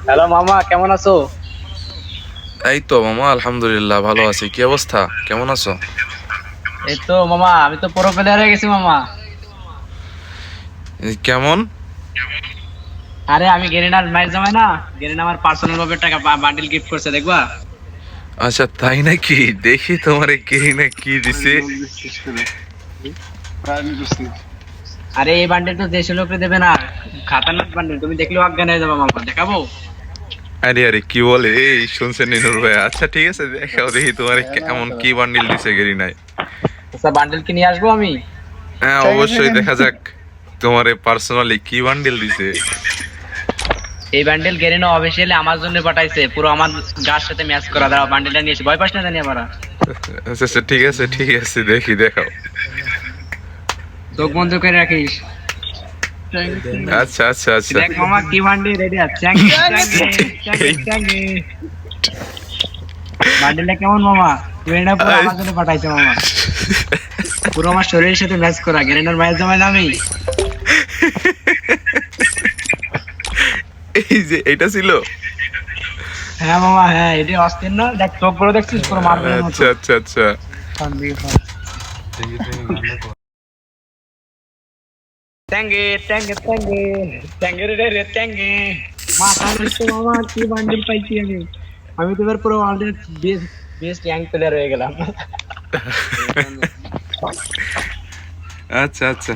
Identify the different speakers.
Speaker 1: Hello মামা, কেমন আছো?
Speaker 2: এই তো মামা, আলহামদুলিল্লাহ ভালো আছি। কি অবস্থা, কেমন আছো?
Speaker 1: এই তো মামা, আমি তো প্রো প্লেয়ার হয়ে গেছি মামা।
Speaker 2: কেমন?
Speaker 1: আরে আমি গেরিনার ম্যাচ জমাই না, গেরিনা আমার পার্সোনাল ভাবে টাকা বান্ডিল গিফট করছে, দেখবা?
Speaker 2: আচ্ছা তাই নাকি? দেখি তোমার কে না কি দিছে।
Speaker 1: আরে এই বান্ডিল তো দেশের লোকরে দেবে না, খাতারনাক বান্ডিল, তুমি দেখলে অজ্ঞান হয়ে যাবে মামা, দেখাবো?
Speaker 2: আরে আরে কি বলে, এই শুনছেন নিনুর ভাই? আচ্ছা ঠিক আছে, দেখাও দেখি তোমার কেমন কি বান্ডিল দিছে গেরি নাই।
Speaker 1: আচ্ছা, বান্ডিল কি নিয়ে আসবো আমি?
Speaker 2: হ্যাঁ অবশ্যই, দেখা যাক তোমারে পার্সোনালি কি বান্ডিল দিছে।
Speaker 1: এই বান্ডিল গেরিনা অফিসিয়ালি আমার জন্য পাঠাইছে, পুরো আমার গার সাথে ম্যাচ করা। দাঁড়াও, বান্ডিলটা নিয়ে এসে, ভয় পাস না জানি আমরা।
Speaker 2: আচ্ছা আচ্ছা ঠিক আছে ঠিক আছে, দেখি দেখাও।
Speaker 1: চোখ বন্ধ করে রাখিস।
Speaker 2: আচ্ছা আচ্ছা আচ্ছা।
Speaker 1: দেখ মামা, কি বান্ডিল রেডি আছে। বান্ডিলটা কেমন মামা? গেরিনা পুরো আমার জন্য পাঠাইছে মামা, পুরো আমার শরীরের সাথে ম্যাচ করা। গেরিনার ম্যাচ জমাই না আমি।
Speaker 2: এই যে এটা ছিল।
Speaker 1: হ্যাঁ মামা, হ্যাঁ, এটা অস্থির না? দেখ চোখ বড় দেখছিস, পুরো মার্বেলের মতো।
Speaker 2: আচ্ছা আচ্ছা আচ্ছা।
Speaker 1: ট্যাঙ্গে ট্যাঙ্গে ট্যাঙ্গে ট্যাঙ্গে রে রে ট্যাঙ্গে। মাথা নষ্ট মামা, কি বান্ডিল পাইছি আমি। আমি তো এবার পুরো ওয়ার্ল্ডের বেস্ট বেস্ট ইয়াং প্লেয়ার হয়ে গেলাম।
Speaker 2: আচ্ছা আচ্ছা।